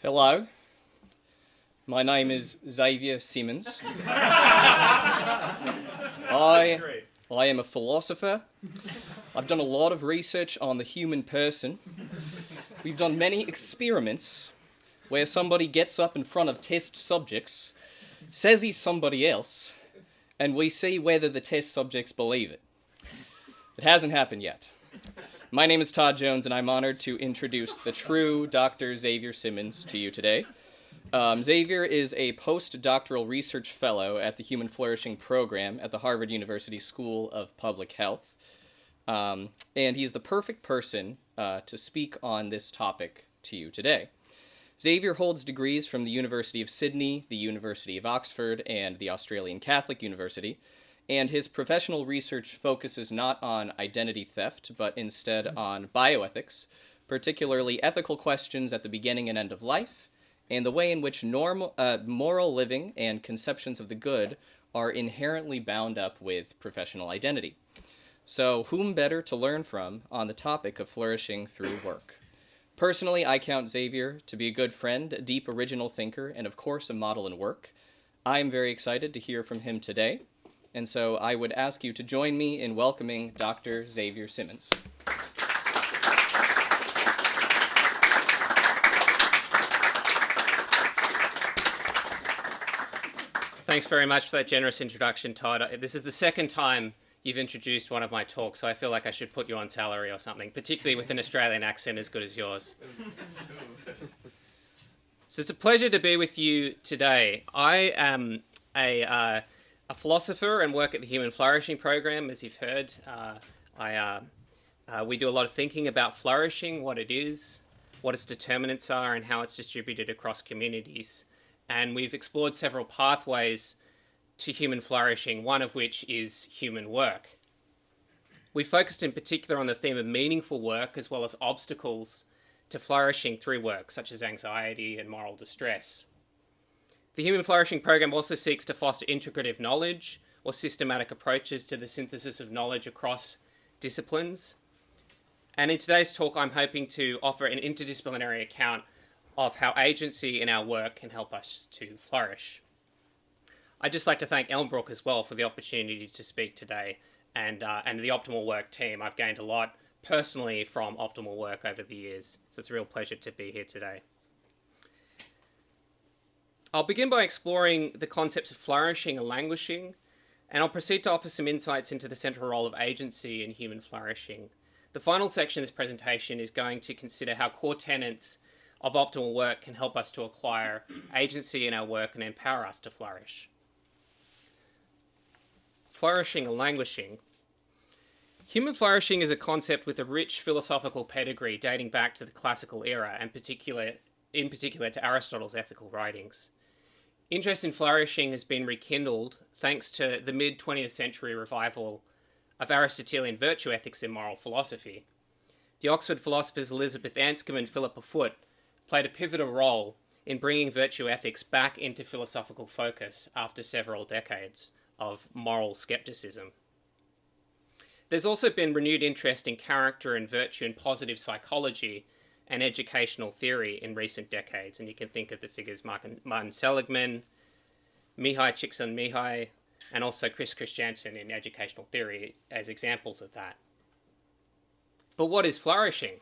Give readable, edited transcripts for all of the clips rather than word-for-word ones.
Hello, my name is Xavier Symons. I am a philosopher. I've done a lot of research on the human person. We've done many experiments where somebody gets up in front of test subjects, says he's somebody else, and we see whether the test subjects believe it. It hasn't happened yet. My name is Todd Jones, and I'm honored to introduce the true Dr. Xavier Symons to you today. Xavier is a postdoctoral research fellow at the Human Flourishing program at the Harvard University School of Public Health. And he's the perfect person to speak on this topic to you today. Xavier holds degrees from the University of Sydney, the University of Oxford, and the Australian Catholic University, and his professional research focuses not on identity theft, but instead on bioethics, particularly ethical questions at the beginning and end of life, and the way in which moral living and conceptions of the good are inherently bound up with professional identity. So whom better to learn from on the topic of flourishing through work? Personally, I count Xavier to be a good friend, a deep original thinker, and of course a model in work. I am very excited to hear from him today, and so I would ask you to join me in welcoming Dr. Xavier Symons. Thanks very much for that generous introduction, Todd. This is the second time you've introduced one of my talks, so I feel like I should put you on salary or something, particularly with an Australian accent as good as yours. So it's a pleasure to be with you today. I am a philosopher and work at the Human Flourishing program, as you've heard. We do a lot of thinking about flourishing, what it is, what its determinants are, and how it's distributed across communities. And we've explored several pathways to human flourishing, one of which is human work. We focused in particular on the theme of meaningful work as well as obstacles to flourishing through work, such as anxiety and moral distress. The Human Flourishing program also seeks to foster integrative knowledge or systematic approaches to the synthesis of knowledge across disciplines. And in today's talk, I'm hoping to offer an interdisciplinary account of how agency in our work can help us to flourish. I'd just like to thank Elmbrook as well for the opportunity to speak today and the Optimal Work team. I've gained a lot personally from Optimal Work over the years, so it's a real pleasure to be here today. I'll begin by exploring the concepts of flourishing and languishing, and I'll proceed to offer some insights into the central role of agency in human flourishing. The final section of this presentation is going to consider how core tenets of optimal work can help us to acquire agency in our work and empower us to flourish. Flourishing and languishing. Human flourishing is a concept with a rich philosophical pedigree dating back to the classical era, and in particular to Aristotle's ethical writings. Interest in flourishing has been rekindled thanks to the mid-20th century revival of Aristotelian virtue ethics in moral philosophy. The Oxford philosophers Elizabeth Anscombe and Philippa Foot played a pivotal role in bringing virtue ethics back into philosophical focus after several decades of moral skepticism. There's also been renewed interest in character and virtue and positive psychology and educational theory in recent decades, and you can think of the figures Martin Seligman, Mihai Csikszentmihalyi, and also Chris Christiansen in educational theory as examples of that. But what is flourishing?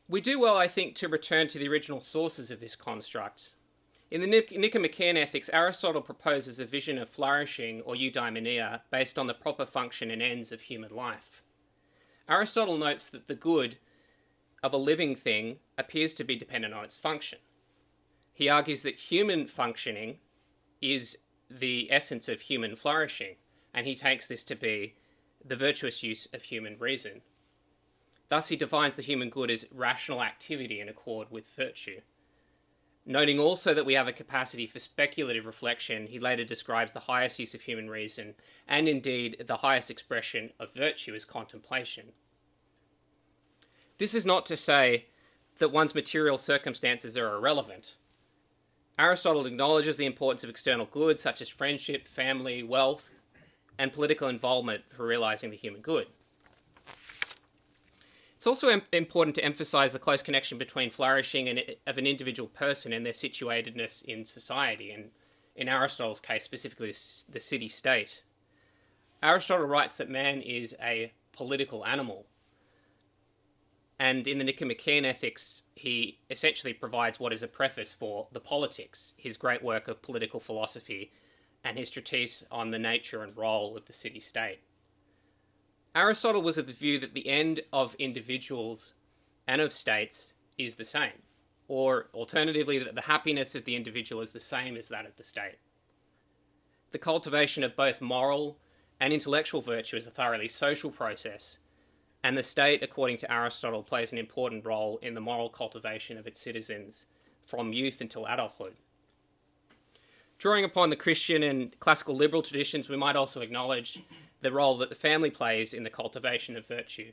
We do well, I think, to return to the original sources of this construct. In the Nicomachean Ethics, Aristotle proposes a vision of flourishing, or eudaimonia, based on the proper function and ends of human life. Aristotle notes that the good of a living thing appears to be dependent on its function. He argues that human functioning is the essence of human flourishing, and he takes this to be the virtuous use of human reason. Thus, he defines the human good as rational activity in accord with virtue. Noting also that we have a capacity for speculative reflection, he later describes the highest use of human reason, and indeed the highest expression of virtue, as contemplation. This is not to say that one's material circumstances are irrelevant. Aristotle acknowledges the importance of external goods such as friendship, family, wealth, and political involvement for realizing the human good. It's also important to emphasize the close connection between flourishing of an individual person and their situatedness in society, and in Aristotle's case, specifically the city-state. Aristotle writes that man is a political animal. And in the Nicomachean Ethics, he essentially provides what is a preface for The Politics, his great work of political philosophy, and his treatise on the nature and role of the city-state. Aristotle was of the view that the end of individuals and of states is the same, or alternatively, that the happiness of the individual is the same as that of the state. The cultivation of both moral and intellectual virtue is a thoroughly social process, and the state, according to Aristotle, plays an important role in the moral cultivation of its citizens from youth until adulthood. Drawing upon the Christian and classical liberal traditions, we might also acknowledge the role that the family plays in the cultivation of virtue,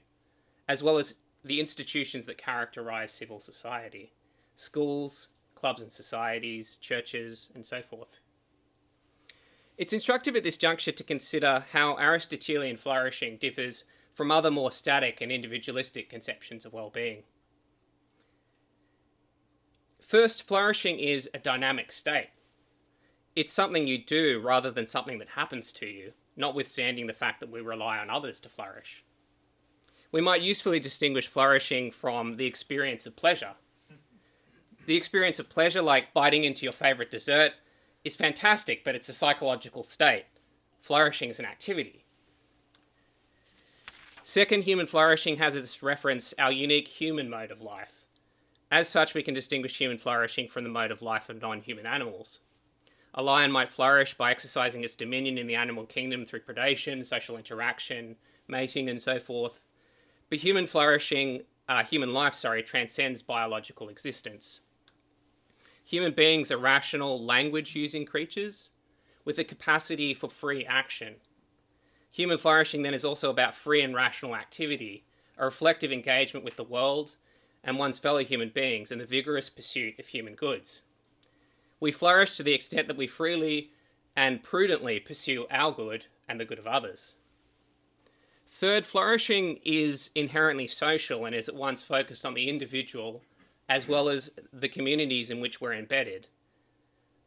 as well as the institutions that characterize civil society: schools, clubs and societies, churches, and so forth. It's instructive at this juncture to consider how Aristotelian flourishing differs from other more static and individualistic conceptions of well-being. First, flourishing is a dynamic state. It's something you do rather than something that happens to you, notwithstanding the fact that we rely on others to flourish. We might usefully distinguish flourishing from the experience of pleasure. The experience of pleasure, like biting into your favorite dessert, is fantastic, but it's a psychological state. Flourishing is an activity. Second, human flourishing has as reference our unique human mode of life. As such, we can distinguish human flourishing from the mode of life of non-human animals. A lion might flourish by exercising its dominion in the animal kingdom through predation, social interaction, mating, and so forth. But human life transcends biological existence. Human beings are rational, language-using creatures with a capacity for free action. Human flourishing then is also about free and rational activity, a reflective engagement with the world and one's fellow human beings, and the vigorous pursuit of human goods. We flourish to the extent that we freely and prudently pursue our good and the good of others. Third, flourishing is inherently social and is at once focused on the individual as well as the communities in which we're embedded.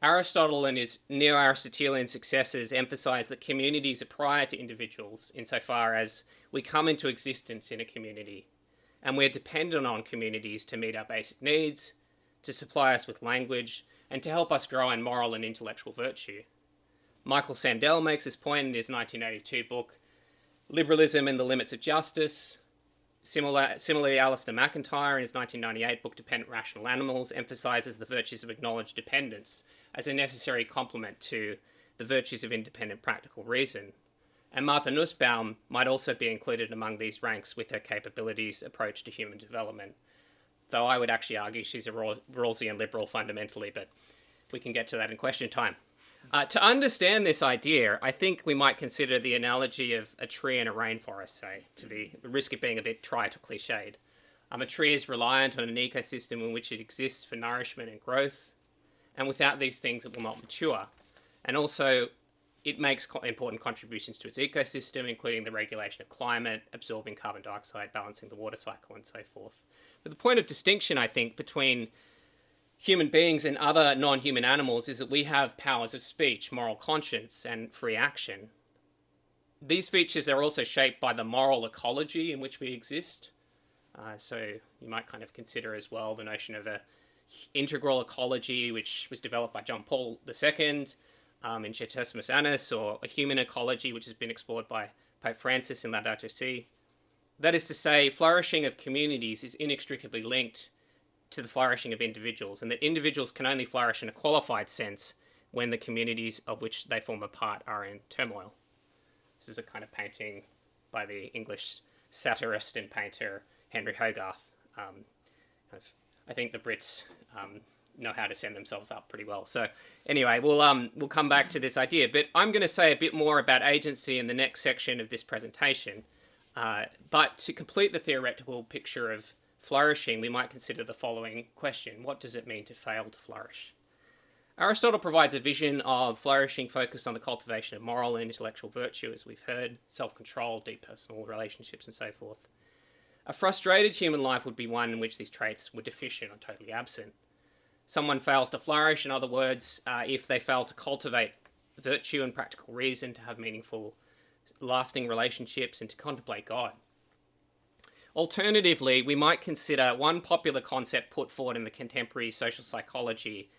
Aristotle and his neo-Aristotelian successors emphasize that communities are prior to individuals insofar as we come into existence in a community, and we're dependent on communities to meet our basic needs, to supply us with language, and to help us grow in moral and intellectual virtue. Michael Sandel makes this point in his 1982 book, Liberalism and the Limits of Justice. Similarly, Alistair McIntyre, in his 1998 book, Dependent Rational Animals, emphasizes the virtues of acknowledged dependence as a necessary complement to the virtues of independent practical reason. And Martha Nussbaum might also be included among these ranks with her capabilities approach to human development, though I would actually argue she's a Rawlsian liberal fundamentally, but we can get to that in question time. To understand this idea, I think we might consider the analogy of a tree in a rainforest, say, to the risk of being a bit trite or cliched. A tree is reliant on an ecosystem in which it exists for nourishment and growth, and without these things it will not mature. And also, it makes important contributions to its ecosystem, including the regulation of climate, absorbing carbon dioxide, balancing the water cycle, and so forth. But the point of distinction, I think, between human beings and other non-human animals is that we have powers of speech, moral conscience, and free action. These features are also shaped by the moral ecology in which we exist. So you might kind of consider as well the notion of an integral ecology, which was developed by John Paul II in Centesimus Annus, or a human ecology, which has been explored by Pope Francis in Laudato Si. That is to say, flourishing of communities is inextricably linked to the flourishing of individuals, and that individuals can only flourish in a qualified sense when the communities of which they form a part are in turmoil. This is a kind of painting by the English satirist and painter Henry Hogarth. I think the Brits know how to send themselves up pretty well. So anyway, we'll come back to this idea, but I'm going to say a bit more about agency in the next section of this presentation. But to complete the theoretical picture of flourishing, we might consider the following question: what does it mean to fail to flourish? Aristotle provides a vision of flourishing focused on the cultivation of moral and intellectual virtue, as we've heard, self-control, deep personal relationships, and so forth. A frustrated human life would be one in which these traits were deficient or totally absent. Someone fails to flourish, in other words, if they fail to cultivate virtue and practical reason, to have meaningful, lasting relationships, and to contemplate God. Alternatively, we might consider one popular concept put forward in the contemporary social psychology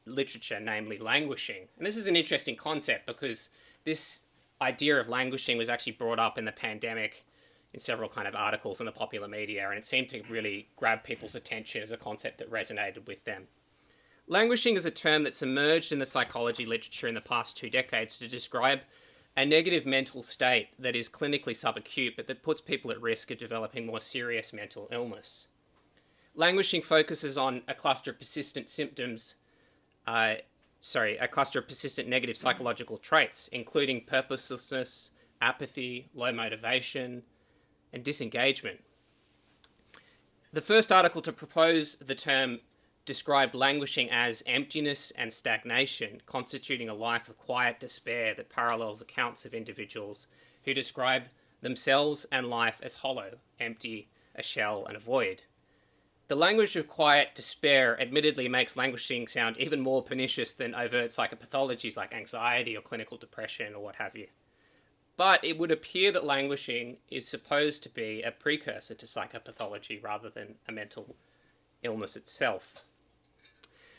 literature, namely languishing. And this is an interesting concept because this idea of languishing was actually brought up in the pandemic in several kind of articles in the popular media, and it seemed to really grab people's attention as a concept that resonated with them. Languishing is a term that's emerged in the psychology literature in the past 2 decades to describe a negative mental state that is clinically subacute, but that puts people at risk of developing more serious mental illness. Languishing focuses on a cluster of persistent symptoms, a cluster of persistent negative psychological traits, including purposelessness, apathy, low motivation, and disengagement. The first article to propose the term described languishing as emptiness and stagnation, constituting a life of quiet despair that parallels accounts of individuals who describe themselves and life as hollow, empty, a shell, and a void. The language of quiet despair admittedly makes languishing sound even more pernicious than overt psychopathologies like anxiety or clinical depression or what have you. But it would appear that languishing is supposed to be a precursor to psychopathology rather than a mental illness itself.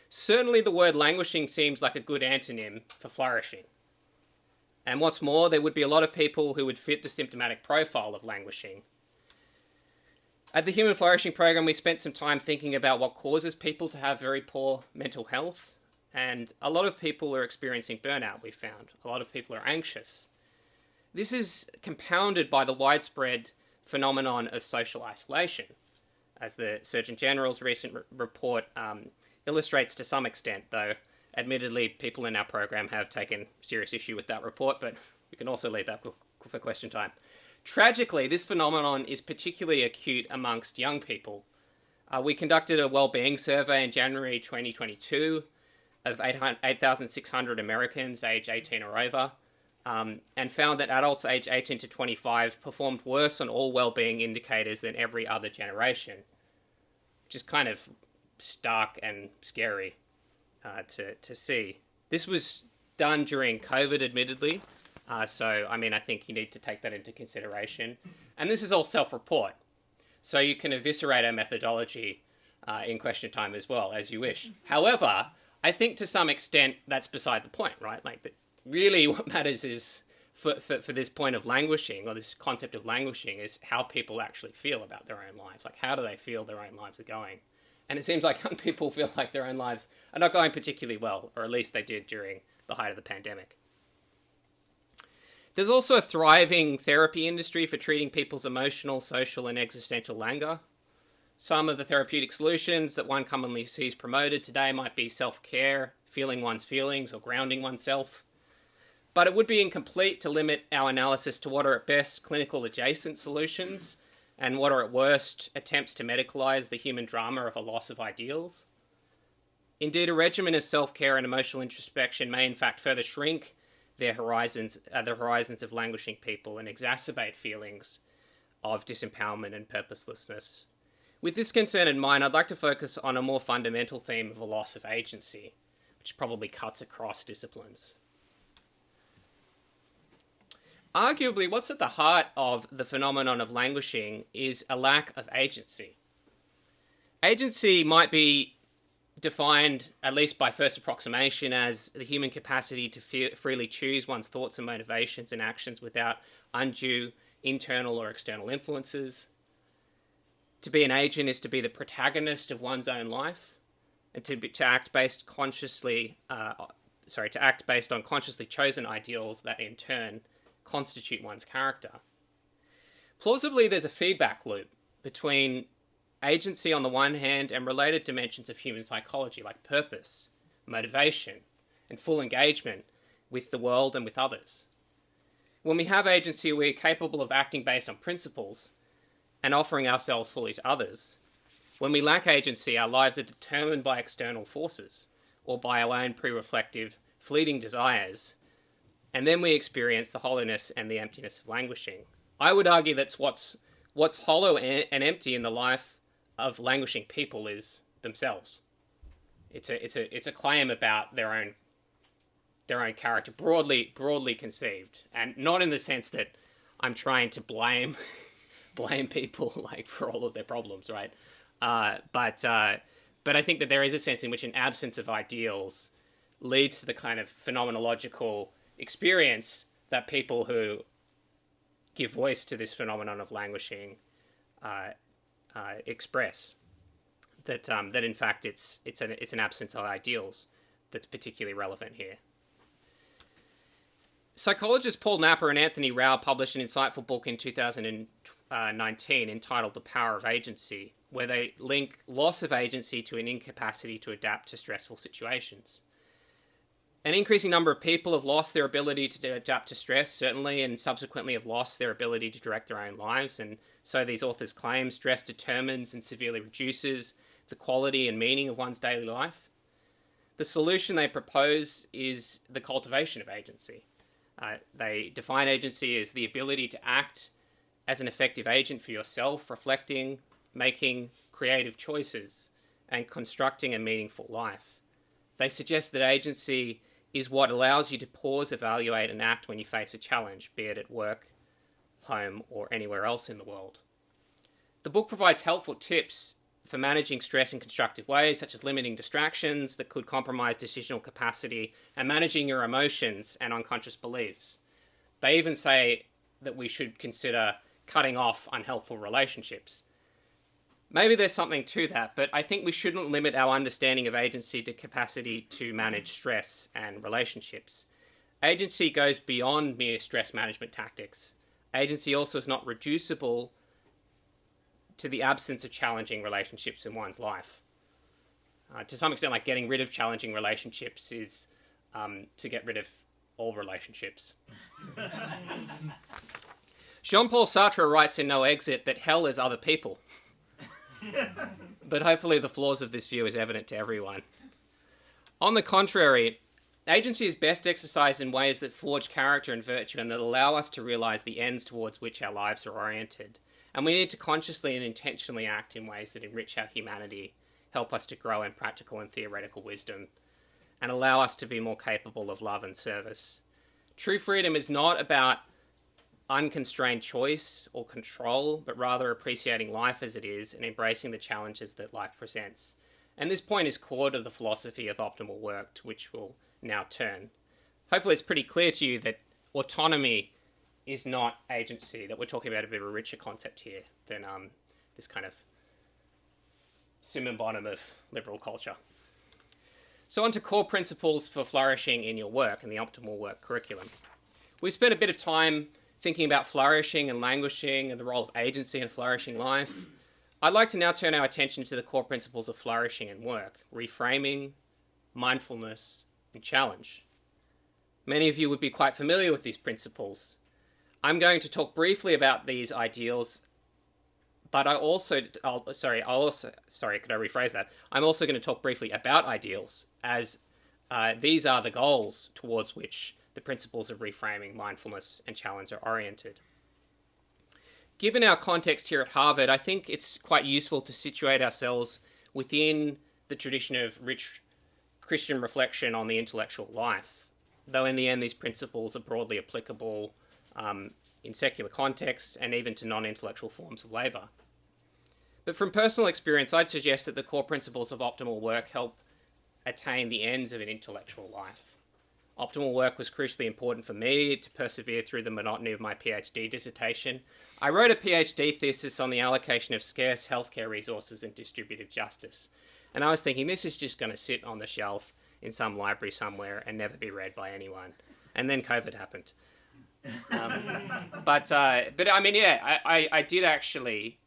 Certainly the word languishing seems like a good antonym for flourishing. And what's more, there would be a lot of people who would fit the symptomatic profile of languishing. At the Human Flourishing Program, we spent some time thinking about what causes people to have very poor mental health. And a lot of people are experiencing burnout, we found. A lot of people are anxious. This is compounded by the widespread phenomenon of social isolation, as the Surgeon General's recent report illustrates to some extent, though admittedly people in our program have taken serious issue with that report, but we can also leave that for question time. Tragically, this phenomenon is particularly acute amongst young people. We conducted a well-being survey in January 2022 of 8,600 Americans aged 18 or over, and found that adults aged 18 to 25 performed worse on all well-being indicators than every other generation, which is kind of stark and scary to see. This was done during COVID, admittedly, so I think you need to take that into consideration. And this is all self-report, so you can eviscerate our methodology in question time as well, as you wish. However, I think to some extent that's beside the point, right? Really what matters is, for this point of languishing, or this concept of languishing, is how people actually feel about their own lives. How do they feel their own lives are going? And it seems like young people feel like their own lives are not going particularly well, or at least they did during the height of the pandemic. There's also a thriving therapy industry for treating people's emotional, social, and existential languor. Some of the therapeutic solutions that one commonly sees promoted today might be self-care, feeling one's feelings, or grounding oneself. But it would be incomplete to limit our analysis to what are at best clinical adjacent solutions and what are at worst attempts to medicalize the human drama of a loss of ideals. Indeed, a regimen of self-care and emotional introspection may in fact further shrink the horizons of languishing people and exacerbate feelings of disempowerment and purposelessness. With this concern in mind, I'd like to focus on a more fundamental theme of a loss of agency, which probably cuts across disciplines. Arguably, what's at the heart of the phenomenon of languishing is a lack of agency. Agency might be defined, at least by first approximation, as the human capacity to freely choose one's thoughts and motivations and actions without undue internal or external influences. To be an agent is to be the protagonist of one's own life, and to act based on consciously chosen ideals that in turn constitute one's character. Plausibly, there's a feedback loop between agency on the one hand and related dimensions of human psychology like purpose, motivation, and full engagement with the world and with others. When we have agency, we are capable of acting based on principles and offering ourselves fully to others. When we lack agency, our lives are determined by external forces or by our own pre-reflective, fleeting desires, and then we experience the hollowness and the emptiness of languishing. I would argue that's what's what's hollow and empty in the life of languishing people is themselves. It's a claim about their own character, broadly conceived, and not in the sense that I'm trying to blame people like for all of their problems, right? But I think that there is a sense in which an absence of ideals leads to the kind of phenomenological experience that people who give voice to this phenomenon of languishing express. That in fact it's an absence of ideals that's particularly relevant here. Psychologists Paul Napper and Anthony Rao published an insightful book in 2019 entitled The Power of Agency, where they link loss of agency to an incapacity to adapt to stressful situations. An increasing number of people have lost their ability to adapt to stress, certainly, and subsequently have lost their ability to direct their own lives. And so these authors claim stress determines and severely reduces the quality and meaning of one's daily life. The solution they propose is the cultivation of agency. They define agency as the ability to act as an effective agent for yourself, reflecting, making creative choices, and constructing a meaningful life. They suggest that agency is what allows you to pause, evaluate, and act when you face a challenge, be it at work, home, or anywhere else in the world. The book provides helpful tips for managing stress in constructive ways, such as limiting distractions that could compromise decisional capacity and managing your emotions and unconscious beliefs. They even say that we should consider cutting off unhelpful relationships. Maybe there's something to that, but I think we shouldn't limit our understanding of agency to capacity to manage stress and relationships. Agency goes beyond mere stress management tactics. Agency also is not reducible to the absence of challenging relationships in one's life. To some extent, like getting rid of challenging relationships is to get rid of all relationships. Jean-Paul Sartre writes in No Exit that hell is other people. But hopefully the flaws of this view is evident to everyone. On the contrary, agency is best exercised in ways that forge character and virtue and that allow us to realize the ends towards which our lives are oriented. And we need to consciously and intentionally act in ways that enrich our humanity, help us to grow in practical and theoretical wisdom, and allow us to be more capable of love and service. True freedom is not about unconstrained choice or control, but rather appreciating life as it is and embracing the challenges that life presents. And this point is core to the philosophy of optimal work, to which we'll now turn. Hopefully it's pretty clear to you that autonomy is not agency, that we're talking about a bit of a richer concept here than this kind of sum and bottom of liberal culture. So on to core principles for flourishing in your work and the optimal work curriculum. We've spent a bit of time thinking about flourishing and languishing and the role of agency in a flourishing life. I'd like to now turn our attention to the core principles of flourishing in work: reframing, mindfulness, and challenge. Many of you would be quite familiar with these principles. I'm going to talk briefly about these ideals, but I'm also going to talk briefly about ideals, as these are the goals towards which the principles of reframing, mindfulness, and challenge are oriented. Given our context here at Harvard, I think it's quite useful to situate ourselves within the tradition of rich Christian reflection on the intellectual life, though in the end these principles are broadly applicable in secular contexts and even to non-intellectual forms of labour. But from personal experience, I'd suggest that the core principles of optimal work help attain the ends of an intellectual life. Optimal work was crucially important for me to persevere through the monotony of my PhD dissertation. I wrote a PhD thesis on the allocation of scarce healthcare resources and distributive justice. And I was thinking, this is just going to sit on the shelf in some library somewhere and never be read by anyone. And then COVID happened. But I mean, yeah, I did actually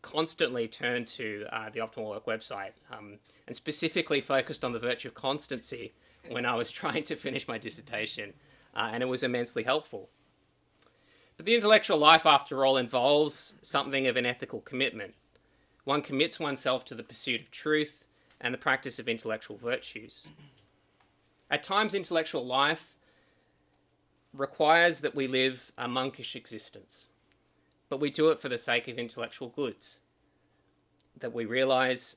constantly turn to the Optimal Work website and specifically focused on the virtue of constancy when I was trying to finish my dissertation, and it was immensely helpful. But the intellectual life, after all, involves something of an ethical commitment. One commits oneself to the pursuit of truth and the practice of intellectual virtues. At times, intellectual life requires that we live a monkish existence. but we do it for the sake of intellectual goods that we realize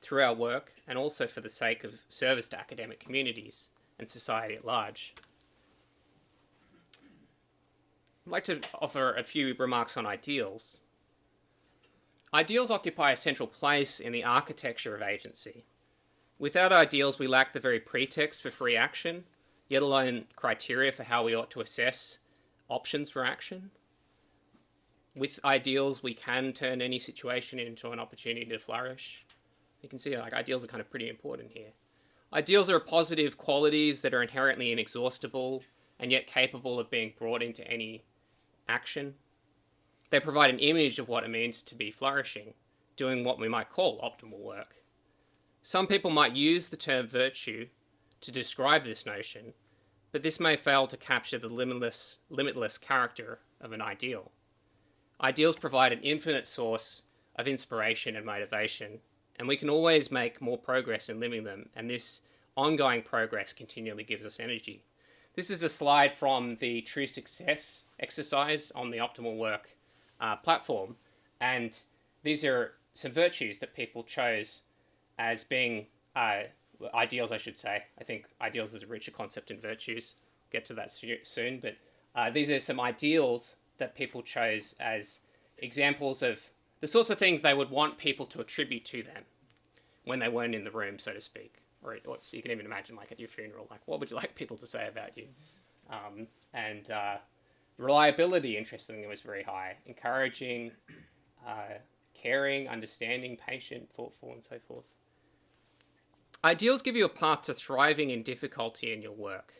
through our work, and also for the sake of service to academic communities and society at large. I'd like to offer a few remarks on ideals. Ideals occupy a central place in the architecture of agency. Without ideals, we lack the very pretext for free action, yet alone criteria for how we ought to assess options for action. With ideals, we can turn any situation into an opportunity to flourish. You can see ideals are kind of pretty important here. Ideals are positive qualities that are inherently inexhaustible and yet capable of being brought into any action. They provide an image of what it means to be flourishing, doing what we might call optimal work. Some people might use the term virtue to describe this notion, but this may fail to capture the limitless character of an ideal. Ideals provide an infinite source of inspiration and motivation, and we can always make more progress in living them, and this ongoing progress continually gives us energy. This is a slide from the True Success exercise on the OptimalWork platform, and these are some virtues that people chose as being ideals, I should say. I think ideals is a richer concept than virtues. Get to that soon, but these are some ideals that people chose as examples of the sorts of things they would want people to attribute to them when they weren't in the room, so to speak. Or so you can even imagine, like at your funeral, like what would you like people to say about you? Reliability, interestingly, was very high. Encouraging, caring, understanding, patient, thoughtful, and so forth. Ideals give you a path to thriving in difficulty in your work.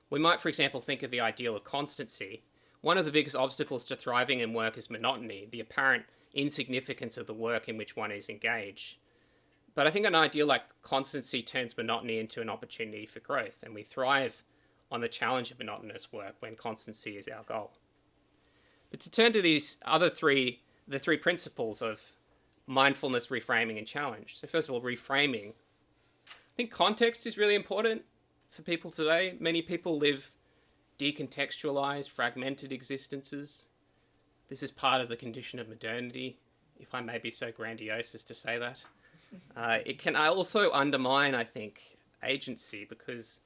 We might, for example, think of the ideal of constancy. One of the biggest obstacles to thriving in work is monotony, the apparent insignificance of the work in which one is engaged. But I think an ideal like constancy turns monotony into an opportunity for growth, and we thrive on the challenge of monotonous work when constancy is our goal. But to turn to these other the three principles of mindfulness, reframing, and challenge. So first of all, reframing. I think context is really important for people today. Many people live decontextualized, fragmented existences. This is part of the condition of modernity, if I may be so grandiose as to say that. It can also undermine, I think, agency, because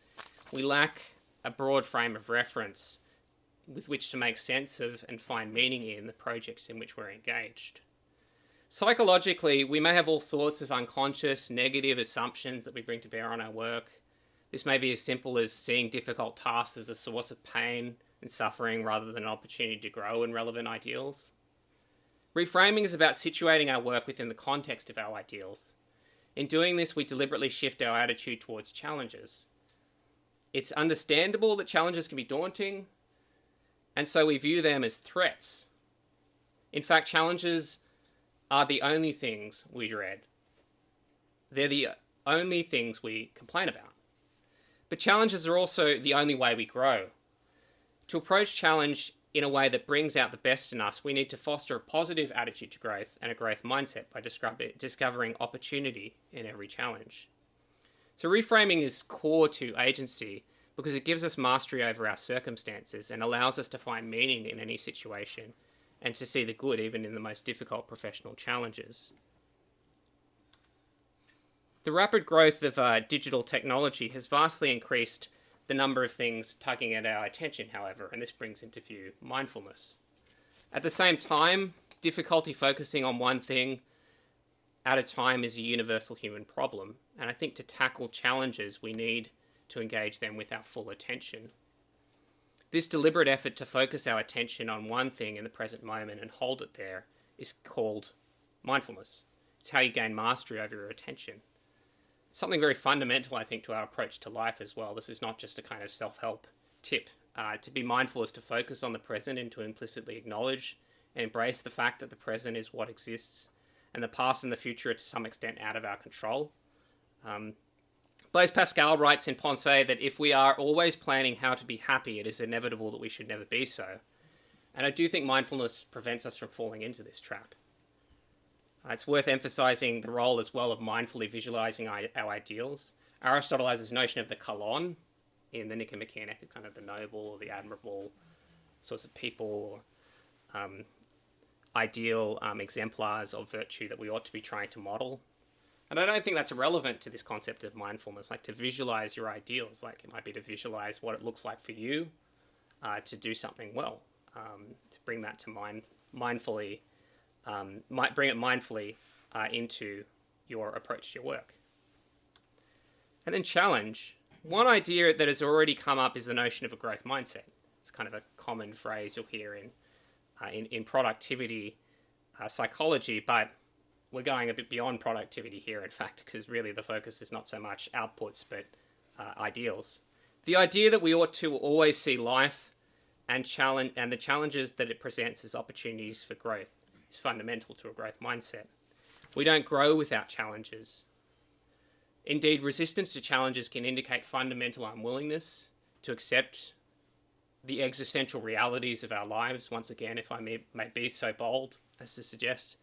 we lack a broad frame of reference with which to make sense of and find meaning in the projects in which we're engaged. Psychologically, we may have all sorts of unconscious negative assumptions that we bring to bear on our work. This may be as simple as seeing difficult tasks as a source of pain and suffering rather than an opportunity to grow in relevant ideals. Reframing is about situating our work within the context of our ideals. In doing this, we deliberately shift our attitude towards challenges. It's understandable that challenges can be daunting, and so we view them as threats. In fact, challenges are the only things we dread. They're the only things we complain about. But challenges are also the only way we grow. To approach challenge in a way that brings out the best in us, we need to foster a positive attitude to growth and a growth mindset by discovering opportunity in every challenge. So reframing is core to agency because it gives us mastery over our circumstances and allows us to find meaning in any situation and to see the good even in the most difficult professional challenges. The rapid growth of digital technology has vastly increased the number of things tugging at our attention, however, and this brings into view mindfulness. At the same time, difficulty focusing on one thing at a time is a universal human problem, and I think to tackle challenges we need to engage them with our full attention. This deliberate effort to focus our attention on one thing in the present moment and hold it there is called mindfulness. It's how you gain mastery over your attention. Something very fundamental, I think, to our approach to life as well. This is not just a kind of self-help tip. To be mindful is to focus on the present and to implicitly acknowledge and embrace the fact that the present is what exists and the past and the future are to some extent out of our control. Blaise Pascal writes in Pensée that if we are always planning how to be happy, it is inevitable that we should never be so. And I do think mindfulness prevents us from falling into this trap. It's worth emphasizing the role as well of mindfully visualizing our ideals. Aristotle has this notion of the kalon in the Nicomachean Ethics, kind of the noble or the admirable sorts of people, ideal exemplars of virtue that we ought to be trying to model. And I don't think that's irrelevant to this concept of mindfulness, like to visualize your ideals. Like it might be to visualize what it looks like for you to do something well, to bring that to mindfully into your approach to your work. And then challenge. One idea that has already come up is the notion of a growth mindset. It's kind of a common phrase you'll hear in productivity psychology, but we're going a bit beyond productivity here, in fact, because really the focus is not so much outputs, but ideals. The idea that we ought to always see life and the challenges that it presents as opportunities for growth is fundamental to a growth mindset. We don't grow without challenges. Indeed, resistance to challenges can indicate fundamental unwillingness to accept the existential realities of our lives. Once again, if I may be so bold as to suggest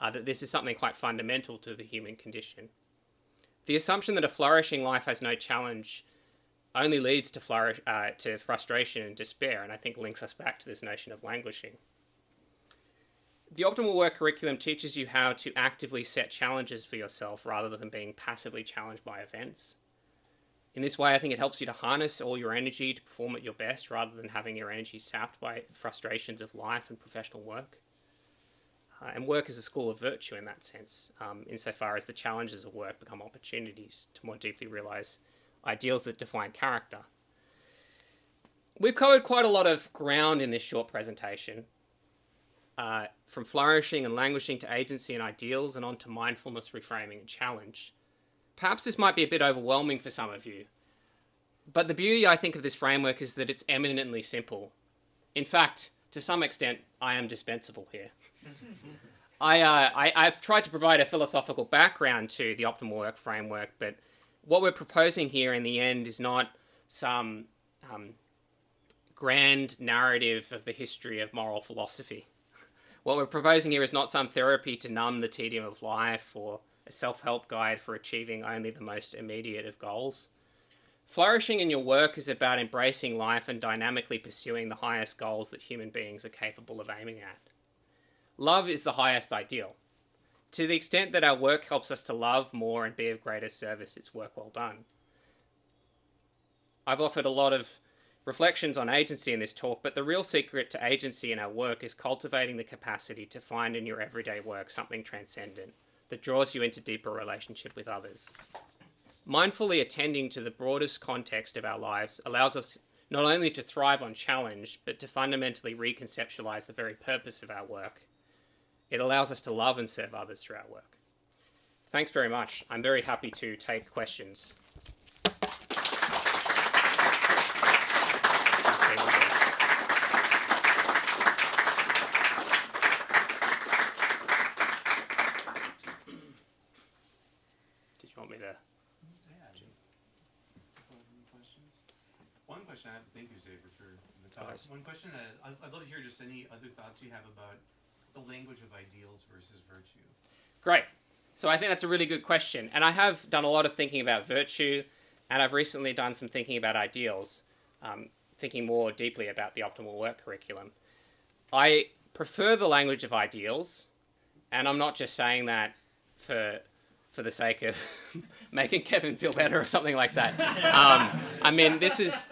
that this is something quite fundamental to the human condition. The assumption that a flourishing life has no challenge only leads to frustration and despair, and I think links us back to this notion of languishing. The Optimal Work curriculum teaches you how to actively set challenges for yourself rather than being passively challenged by events. In this way, I think it helps you to harness all your energy to perform at your best rather than having your energy sapped by frustrations of life and professional work. And work is a school of virtue in that sense, insofar as the challenges of work become opportunities to more deeply realize ideals that define character. We've covered quite a lot of ground in this short presentation, from flourishing and languishing to agency and ideals and on to mindfulness, reframing and challenge. Perhaps this might be a bit overwhelming for some of you, but the beauty, I think, of this framework is that it's eminently simple. In fact, to some extent, I am dispensable here. I've tried to provide a philosophical background to the Optimal Work framework, but what we're proposing here in the end is not some grand narrative of the history of moral philosophy. What we're proposing here is not some therapy to numb the tedium of life or a self-help guide for achieving only the most immediate of goals. Flourishing in your work is about embracing life and dynamically pursuing the highest goals that human beings are capable of aiming at. Love is the highest ideal. To the extent that our work helps us to love more and be of greater service, it's work well done. I've offered a lot of reflections on agency in this talk, but the real secret to agency in our work is cultivating the capacity to find in your everyday work something transcendent that draws you into deeper relationship with others. Mindfully attending to the broadest context of our lives allows us not only to thrive on challenge, but to fundamentally reconceptualize the very purpose of our work. It allows us to love and serve others through our work. Thanks very much. I'm very happy to take questions. Did you want me to? One question I have, thank you, Xavier, for the talk. Nice. One question that I'd love to hear just any other thoughts you have about the language of ideals versus virtue. Great. So I think that's a really good question. And I have done a lot of thinking about virtue, and I've recently done some thinking about ideals, thinking more deeply about the Optimal Work curriculum. I prefer the language of ideals, and I'm not just saying that for the sake of making Kevin feel better or something like that. I mean, this is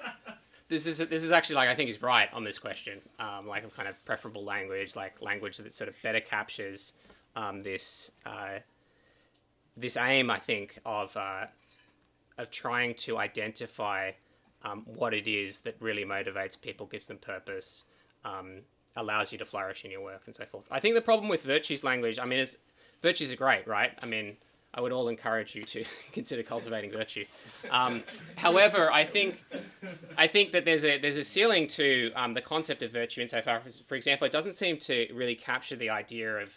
actually, like, I think he's right on this question. Like a kind of preferable language, like language that sort of better captures this aim, I think, of trying to identify what it is that really motivates people, gives them purpose, allows you to flourish in your work, and so forth. I think the problem with virtues language, I mean, virtues are great, right? I mean, I would all encourage you to consider cultivating virtue. However, I think that there's a ceiling to the concept of virtue insofar as, for example, it doesn't seem to really capture the idea of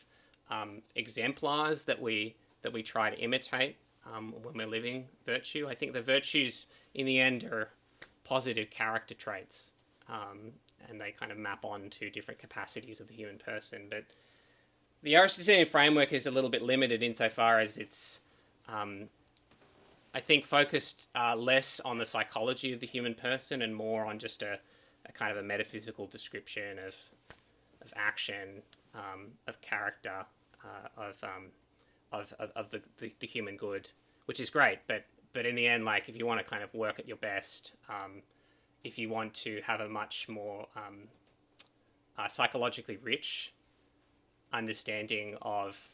exemplars that we try to imitate when we're living virtue. I think the virtues in the end are positive character traits, and they kind of map on to different capacities of the human person. But the Aristotelian framework is a little bit limited insofar as it's, I think, focused less on the psychology of the human person and more on just a kind of a metaphysical description of action, of character, of the human good, which is great. But in the end, like if you want to kind of work at your best, if you want to have a much more psychologically rich understanding of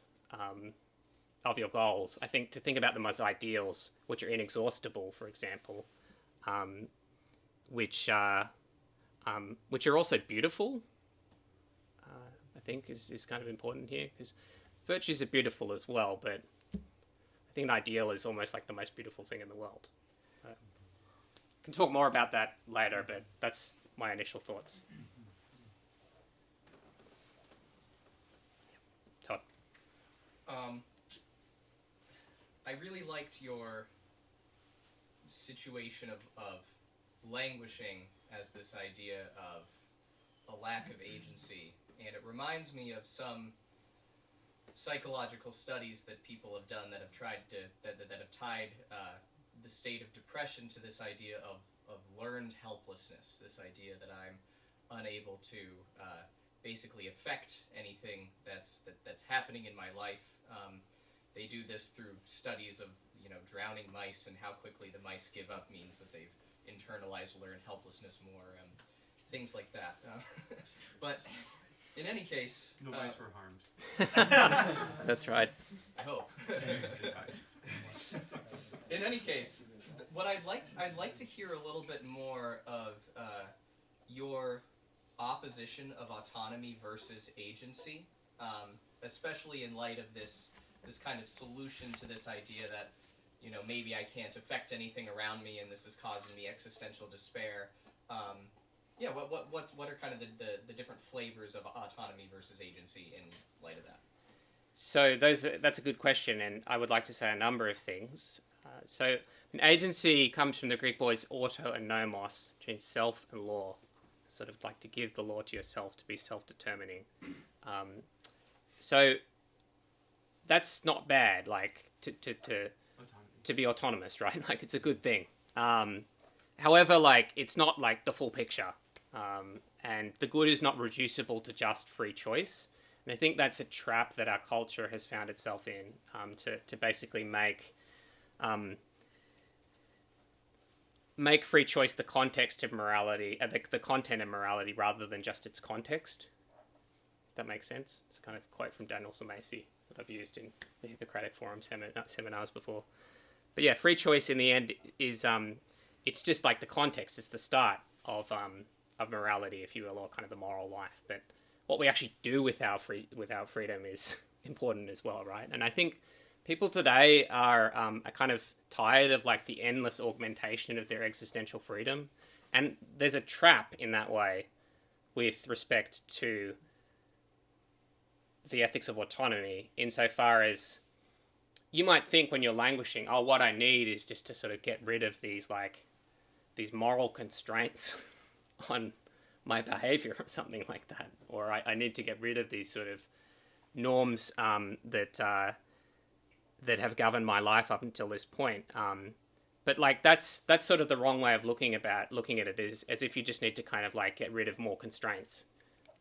your goals, I think to think about them as ideals, which are inexhaustible, for example, which are also beautiful, I think is kind of important here, because virtues are beautiful as well, but I think an ideal is almost like the most beautiful thing in the world. Can talk more about that later, but that's my initial thoughts. Todd. I really liked your situation of languishing as this idea of a lack of agency, and it reminds me of some psychological studies that people have done that have tried to that have tied the state of depression to this idea of learned helplessness, this idea that I'm unable to basically affect anything that's happening in my life. They do this through studies of drowning mice, and how quickly the mice give up means that they've internalized learned helplessness more, things like that. But in any case, no mice were harmed. That's right. I hope. In any case, what I'd like to hear a little bit more of your opposition of autonomy versus agency, especially in light of this kind of solution to this idea that maybe I can't affect anything around me, and this is causing me existential despair. What are kind of the different flavors of autonomy versus agency in light of that? So that's a good question, and I would like to say a number of things. So an agency comes from the Greek words auto and nomos, which means self and law. Sort of like to give the law to yourself, to be self-determining. So that's not bad, like to be autonomous, right? Like it's a good thing. However, like it's not like the full picture. And the good is not reducible to just free choice. And I think that's a trap that our culture has found itself in, to basically make free choice the context of morality, the content of morality, rather than just its context. If that makes sense. It's a kind of quote from Daniel Sulmacy that I've used in the Hippocratic Forum seminars before. But yeah, free choice in the end is it's just like the context. It's the start of morality, if you will, or kind of the moral life. But what we actually do with our freedom is important as well, right? And I think people today are kind of tired of like the endless augmentation of their existential freedom, and there's a trap in that way with respect to the ethics of autonomy, insofar as you might think when you're languishing, oh, what I need is just to sort of get rid of these moral constraints on my behavior or something like that, or I need to get rid of these sort of norms that have governed my life up until this point. But like that's sort of the wrong way of looking at it, is as if you just need to kind of like get rid of more constraints.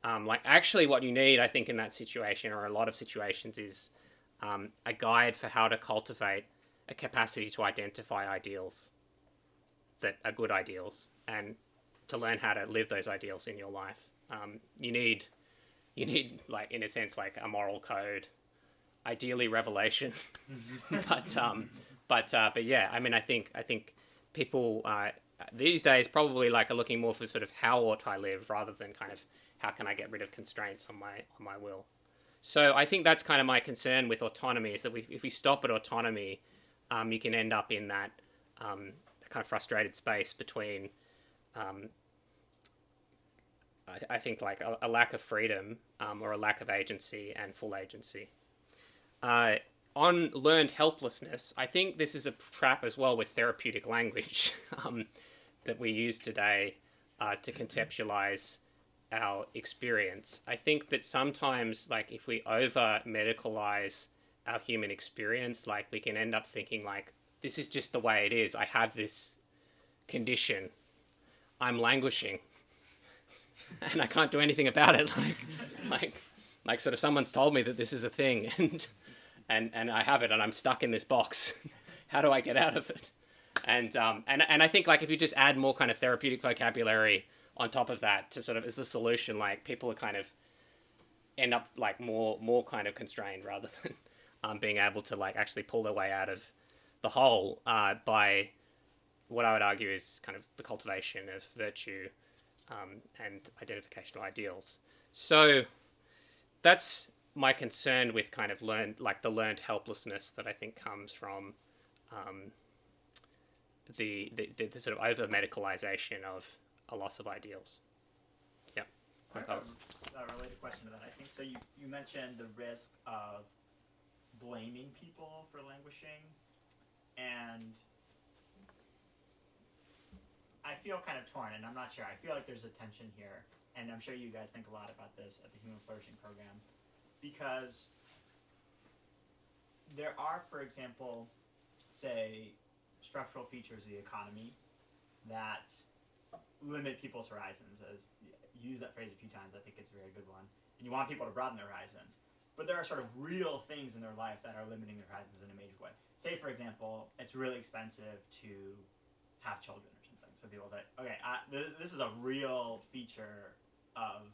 Like actually what you need, I think, in that situation, or a lot of situations, is a guide for how to cultivate a capacity to identify ideals that are good ideals, and to learn how to live those ideals in your life. You need like, in a sense, like a moral code, ideally revelation. but yeah, I mean, I think people these days probably like are looking more for sort of how ought I live, rather than kind of how can I get rid of constraints on my will. So I think that's kind of my concern with autonomy, is that if we stop at autonomy, you can end up in that kind of frustrated space between I think like a lack of freedom, or a lack of agency, and full agency. On learned helplessness, I think this is a trap as well with therapeutic language that we use today to conceptualize our experience. I think that sometimes, like, if we over medicalize our human experience, like, we can end up thinking like, this is just the way it is. I have this condition. I'm languishing. and I can't do anything about it. Like sort of someone's told me that this is a thing, and I have it, and I'm stuck in this box. How do I get out of it? And I think like if you just add more kind of therapeutic vocabulary on top of that to sort of as the solution, like people are kind of end up like more kind of constrained rather than being able to like actually pull their way out of the hole by what I would argue is kind of the cultivation of virtue and identification of ideals. So that's my concern with kind of the learned helplessness that I think comes from the sort of over medicalization of a loss of ideals. Yeah. I have a related question to that. I think so. You mentioned the risk of blaming people for languishing, and I feel kind of torn, and I'm not sure. I feel like there's a tension here, and I'm sure you guys think a lot about this at the Human Flourishing program, because there are, for example, say, structural features of the economy that limit people's horizons. As you use that phrase a few times, I think it's a very good one. And you want people to broaden their horizons. But there are sort of real things in their life that are limiting their horizons in a major way. Say, for example, it's really expensive to have children or something. So people say, okay, this is a real feature of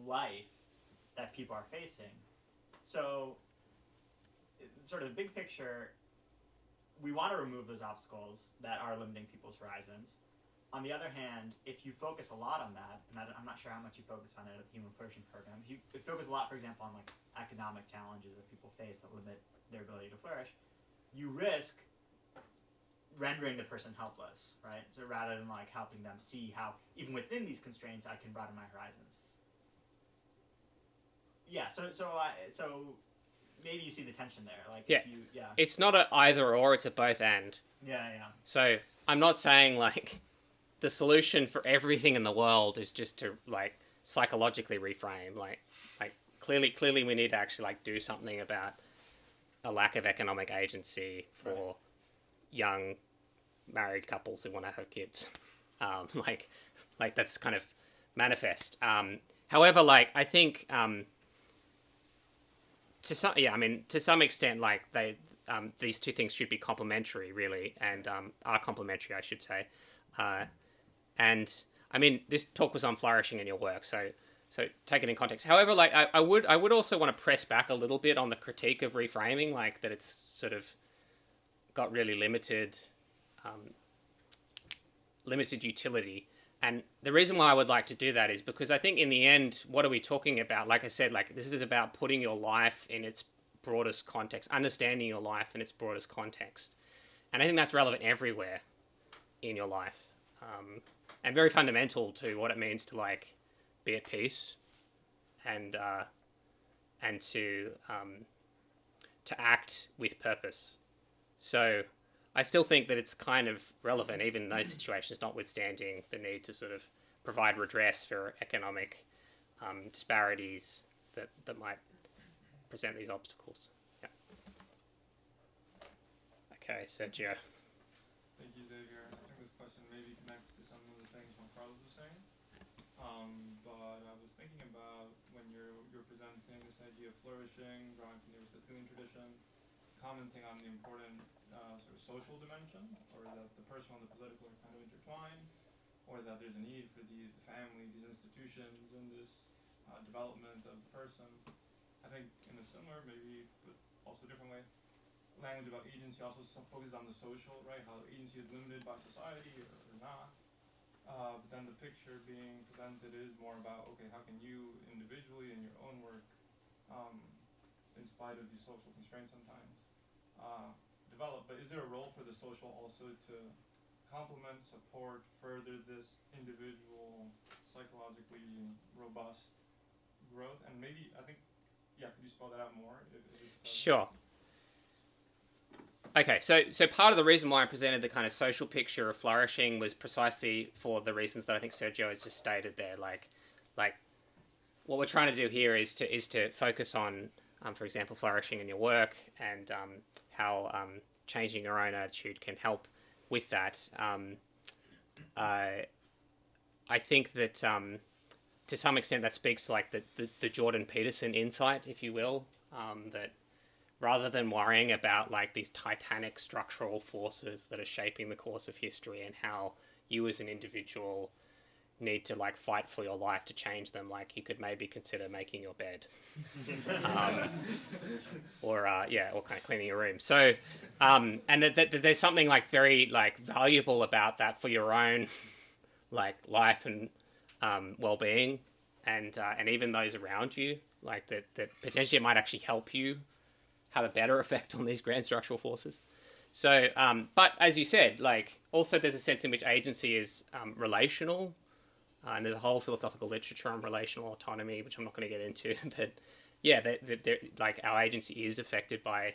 life that people are facing. So sort of the big picture, we want to remove those obstacles that are limiting people's horizons. On the other hand, if you focus a lot on that, and I'm not sure how much you focus on it at the Human Flourishing program, if you focus a lot, for example, on like economic challenges that people face that limit their ability to flourish, you risk rendering the person helpless, right? So rather than like helping them see how, even within these constraints, I can broaden my horizons. Yeah. So maybe you see the tension there. Like, yeah. If you, It's not a either or; it's a both and. Yeah. So I'm not saying like the solution for everything in the world is just to like psychologically reframe. Like clearly we need to actually like do something about a lack of economic agency for young married couples who want to have kids. Like that's kind of manifest. However, like I think to some extent, like these two things should be complementary, really, and are complementary, I should say. And I mean, this talk was on flourishing in your work, so take it in context. However, like I would also want to press back a little bit on the critique of reframing, like that it's sort of got really limited utility. And the reason why I would like to do that is because I think in the end, what are we talking about? Like I said, like this is about putting your life in its broadest context, understanding your life in its broadest context. And I think that's relevant everywhere in your life. And very fundamental to what it means to like be at peace and to act with purpose. So I still think that it's kind of relevant, even in those situations, notwithstanding the need to sort of provide redress for economic disparities that might present these obstacles. Yeah. Okay, Sergio. Thank you, Xavier. I think this question maybe connects to some of the things Juan Carlos was saying. But I was thinking about when you're presenting this idea of flourishing, drawing from the Aristotelian tradition, commenting on the important sort of social dimension, or that the personal and the political are kind of intertwined, or that there's a need for the family, these institutions, and this development of the person. I think in a similar, maybe, but also different way, language about agency also focuses on the social, right? How agency is limited by society or not. But then the picture being presented is more about, okay, how can you individually in your own work, in spite of these social constraints sometimes, develop? But is there a role for the social also to complement, support, further this individual psychologically robust growth? And maybe, I think, yeah, could you spell that out more? Sure. Okay, so part of the reason why I presented the kind of social picture of flourishing was precisely for the reasons that I think Sergio has just stated there. Like what we're trying to do here is to focus on, for example, flourishing in your work and how changing your own attitude can help with that. I think that to some extent that speaks to like the Jordan Peterson insight, if you will, that rather than worrying about like these titanic structural forces that are shaping the course of history and how you as an individual need to like fight for your life to change them, like you could maybe consider making your bed, or kind of cleaning your room. So, and that there's something like very like valuable about that for your own like life and well-being, and even those around you, like that potentially it might actually help you have a better effect on these grand structural forces. So, but as you said, like also there's a sense in which agency is relational. And there's a whole philosophical literature on relational autonomy, which I'm not going to get into. But yeah, like our agency is affected by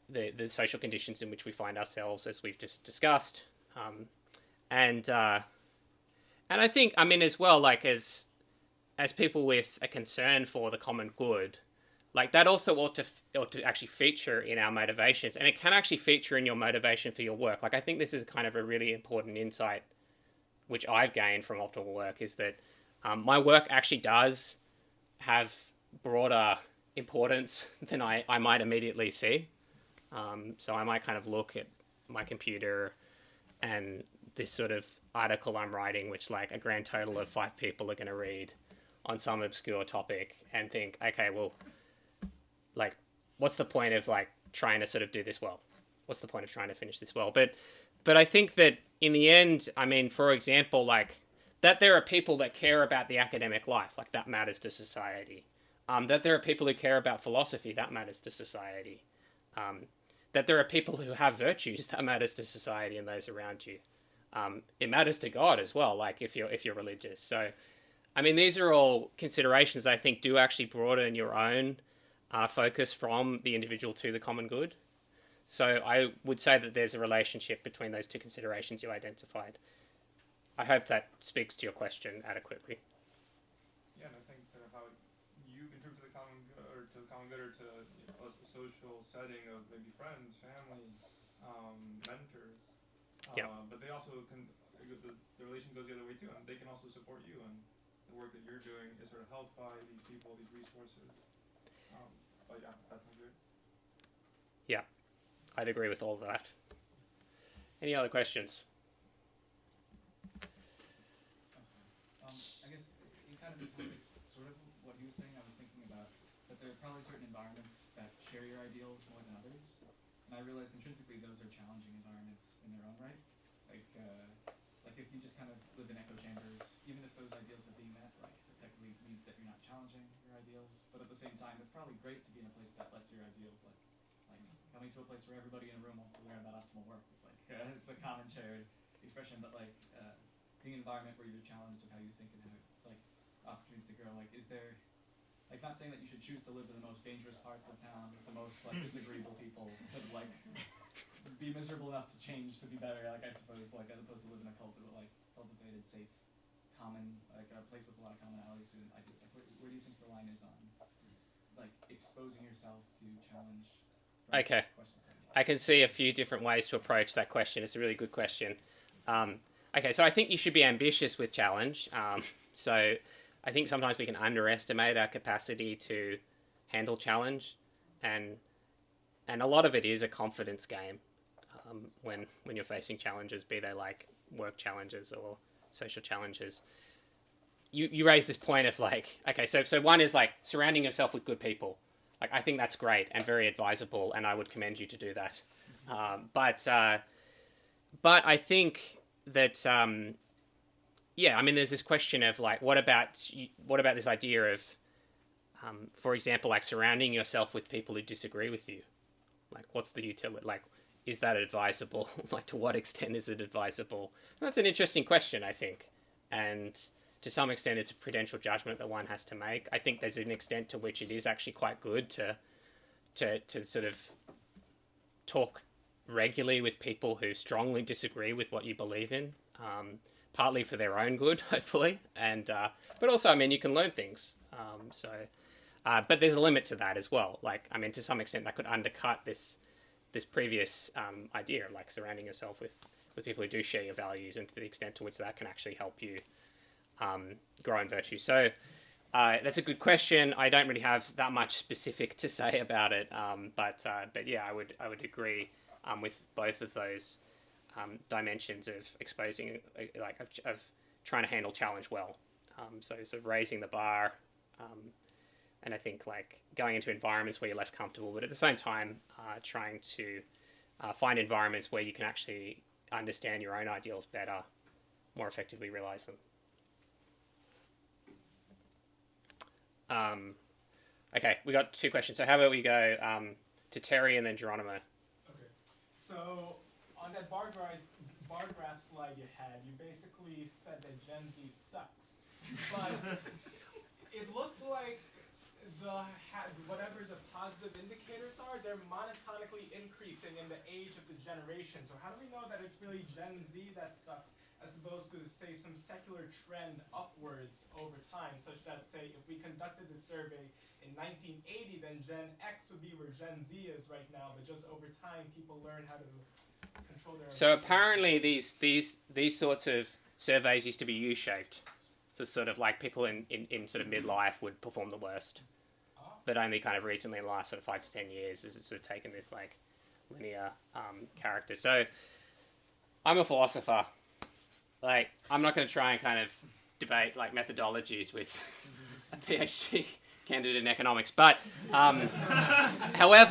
the social conditions in which we find ourselves, as we've just discussed. And I think, I mean, as well, like as people with a concern for the common good, like that also ought to actually feature in our motivations, and it can actually feature in your motivation for your work. Like I think this is kind of a really important insight which I've gained from optimal work, is that my work actually does have broader importance than I might immediately see. So I might kind of look at my computer and this sort of article I'm writing, which like a grand total of 5 people are going to read on some obscure topic, and think, okay, well, like, what's the point of like trying to sort of do this well? What's the point of trying to finish this well? But I think that in the end, I mean, for example, like that there are people that care about the academic life, like that matters to society. That there are people who care about philosophy, that matters to society. That there are people who have virtues, that matters to society and those around you. It matters to God as well, like if you're religious. So, I mean, these are all considerations that I think do actually broaden your own focus from the individual to the common good. So I would say that there's a relationship between those two considerations you identified. I hope that speaks to your question adequately. Yeah, and I think how you contribute to the common good, or to a social setting of maybe friends, family, mentors. But they also can, the relation goes the other way too, and they can also support you, and the work that you're doing is sort of helped by these people, these resources. But yeah, that sounds good. Yeah. I'd agree with all of that. Any other questions? I guess it kind of influenced sort of what he was saying. I was thinking about that there are probably certain environments that share your ideals more than others. And I realized intrinsically those are challenging environments in their own right. Like if you just kind of live in echo chambers, even if those ideals are being met, like it technically means that you're not challenging your ideals. But at the same time, it's probably great to be in a place that lets your ideals like coming to a place where everybody in a room wants to learn about optimal work. It's like it's a common shared expression, but like being in an environment where you're challenged in how you think and how like opportunities to grow. Like, is there like not saying that you should choose to live in the most dangerous parts of town with the most like disagreeable people to like be miserable enough to change to be better. Like I suppose like as opposed to live in a cultivated, safe, common like a place with a lot of commonalities to ideas. Like where do you think the line is on like exposing yourself to challenge? Okay. I can see a few different ways to approach that question. It's a really good question. Okay, so I think you should be ambitious with challenge. So I think sometimes we can underestimate our capacity to handle challenge, and a lot of it is a confidence game when you're facing challenges, be they like work challenges or social challenges. You raise this point of like, okay, so one is like surrounding yourself with good people. Like, I think that's great and very advisable, and I would commend you to do that. But I think that, yeah, I mean, there's this question of like, what about this idea of, for example, like surrounding yourself with people who disagree with you? Like, what's the utility? Like, is that advisable? Like, to what extent is it advisable? And that's an interesting question, I think. And to some extent, it's a prudential judgment that one has to make. I think there's an extent to which it is actually quite good to sort of talk regularly with people who strongly disagree with what you believe in, partly for their own good, hopefully, and but also, I mean, you can learn things. But there's a limit to that as well. Like, I mean, to some extent, that could undercut this previous idea of like surrounding yourself with people who do share your values, and to the extent to which that can actually help you grow in virtue. So that's a good question. I don't really have that much specific to say about it, but yeah, I would agree with both of those dimensions of exposing, of trying to handle challenge well. So sort of raising the bar, and I think like going into environments where you're less comfortable, but at the same time trying to find environments where you can actually understand your own ideals better, more effectively realize them. Okay, we got 2 questions. So how about we go to Terry and then Geronimo? Okay. So on that bar graph slide you had, you basically said that Gen Z sucks. But it looks like whatever the positive indicators are, they're monotonically increasing in the age of the generation. So how do we know that it's really Gen Z that sucks, as opposed to, say, some secular trend upwards over time, such that, say, if we conducted this survey in 1980, then Gen X would be where Gen Z is right now, but just over time, people learn how to control their... So apparently these sorts of surveys used to be U-shaped. So sort of like people in sort of midlife would perform the worst. But only kind of recently, in the last sort of 5 to 10 years, has it sort of taken this like linear character. So I'm a philosopher. Like, I'm not going to try and kind of debate like methodologies with a PhD candidate in economics. But however,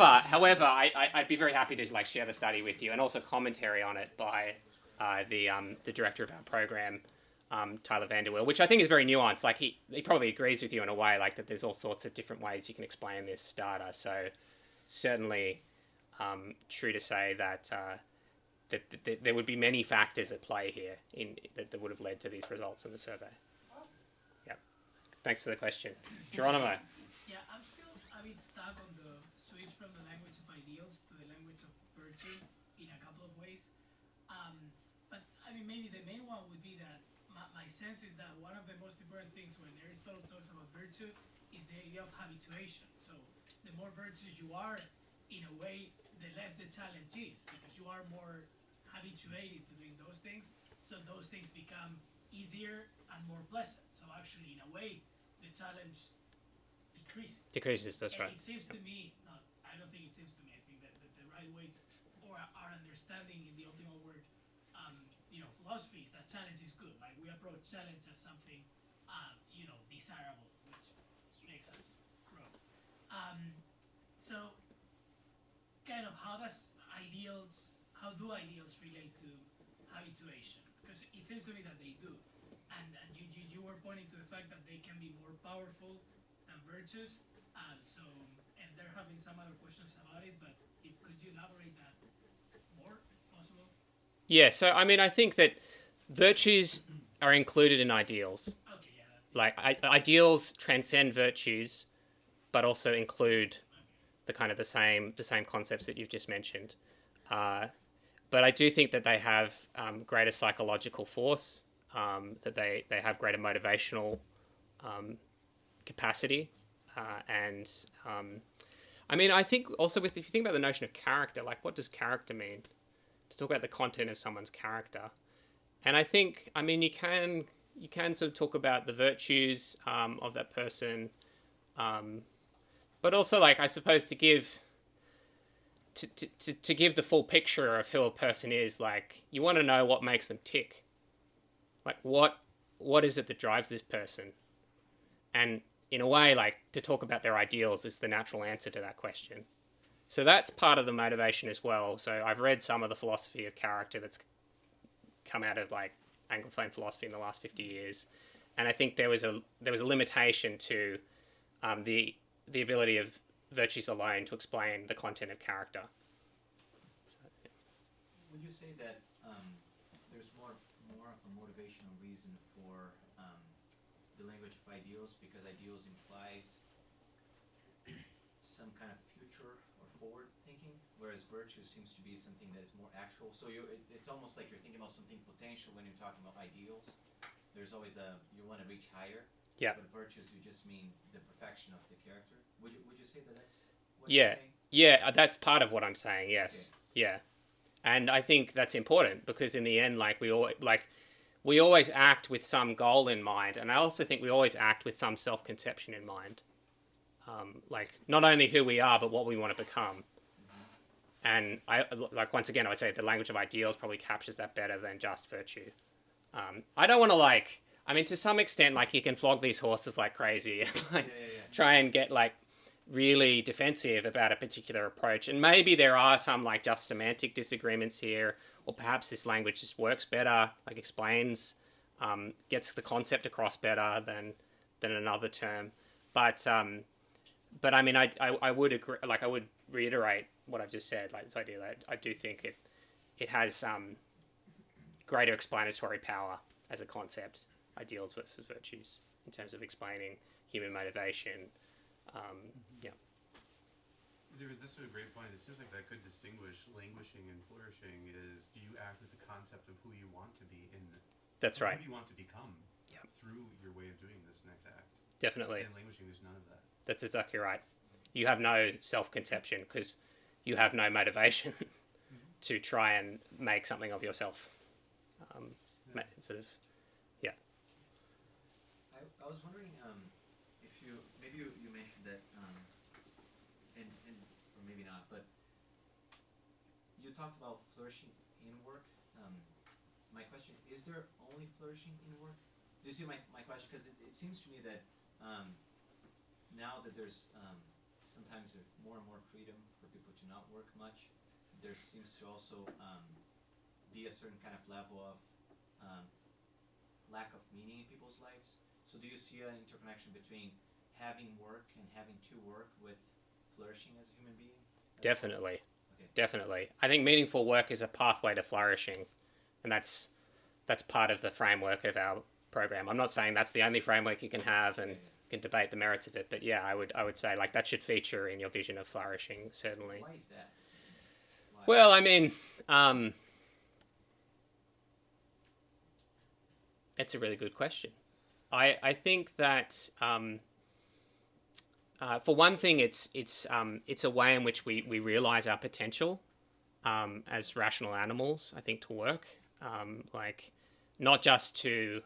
I'd be very happy to like share the study with you, and also commentary on it by the director of our program, Tyler Vanderweel, which I think is very nuanced. Like he probably agrees with you in a way, like that there's all sorts of different ways you can explain this data. So certainly true to say that that there would be many factors at play here that would have led to these results in the survey. Yeah. Thanks for the question. Geronimo. Yeah, I'm still a bit stuck on the switch from the language of ideals to the language of virtue in a couple of ways. But I mean, maybe the main one would be that my sense is that one of the most important things when Aristotle talks about virtue is the idea of habituation. So the more virtuous you are, in a way, the less the challenge is, because you are more habituated to doing those things. So those things become easier and more pleasant. So actually, in a way, the challenge decreases. That's right. It seems to me, I don't think it seems to me, I think that the right way, or our understanding in the OptimalWork philosophy is that challenge is good. Like, we approach challenge as something, desirable, which makes us grow. So, kind of how do ideals relate to habituation? Because it seems to me that they do. And you were pointing to the fact that they can be more powerful than virtues. And there have been some other questions about it, but could you elaborate that more, if possible? Yeah, so I mean, I think that virtues are included in ideals. Okay, yeah. Like ideals transcend virtues, but also include the kind of the same concepts that you've just mentioned. But I do think that they have greater psychological force, that they have greater motivational capacity, and I mean, I think also if you think about the notion of character, like what does character mean? To talk about the content of someone's character, and I think, I mean, you can sort of talk about the virtues of that person, but also, like, I suppose to give the full picture of who a person is, like, you want to know what makes them tick. Like, what is it that drives this person? And in a way, like, to talk about their ideals is the natural answer to that question. So that's part of the motivation as well. So I've read some of the philosophy of character that's come out of like Anglophone philosophy in the last 50 years, and I think there was a limitation to the ability of virtues alone to explain the content of character. So, yeah. Would you say that there's more of a motivational reason for the language of ideals, because ideals implies some kind of future or forward thinking, whereas virtue seems to be something that is more actual. So it's almost like you're thinking about something potential when you're talking about ideals. There's always you want to reach higher. Yeah. But virtues, you just mean the perfection of the character. Would you say that that's what you're saying? Yeah, that's part of what I'm saying. Yes. Okay. Yeah. And I think that's important because in the end, like we always act with some goal in mind, and I also think we always act with some self-conception in mind. Like, not only who we are, but what we want to become. And once again, I would say the language of ideals probably captures that better than just virtue. I don't want to to some extent, like, you can flog these horses like crazy and try and get like really defensive about a particular approach. And maybe there are some like just semantic disagreements here, or perhaps this language just works better, like explains, gets the concept across better than another term. But I mean, I would agree, like I would reiterate what I've just said, like this idea that I do think it has greater explanatory power as a concept, ideals versus virtues, in terms of explaining human motivation. This is a great point. It seems like that could distinguish languishing and flourishing is, do you act with the concept of who you want to be That's right. Who do you want to become through your way of doing this next act? Definitely. And languishing, there's none of that. That's exactly right. You have no self-conception because you have no motivation to try and make something of yourself. I was wondering if you mentioned that and or maybe not, but you talked about flourishing in work. My question, is there only flourishing in work? Do you see my question? Because it seems to me that now that there's sometimes more and more freedom for people to not work much, there seems to also be a certain kind of level of lack of meaning in people's lives. So do you see an interconnection between having work and having to work with flourishing as a human being? Definitely. Okay. Definitely. I think meaningful work is a pathway to flourishing, and that's part of the framework of our program. I'm not saying that's the only framework you can have, and can debate the merits of it, but yeah, I would say like that should feature in your vision of flourishing, certainly. Why is that? Why? Well, I mean, it's a really good question. I think that for one thing, it's a way in which we realize our potential as rational animals. I think to work, like not just to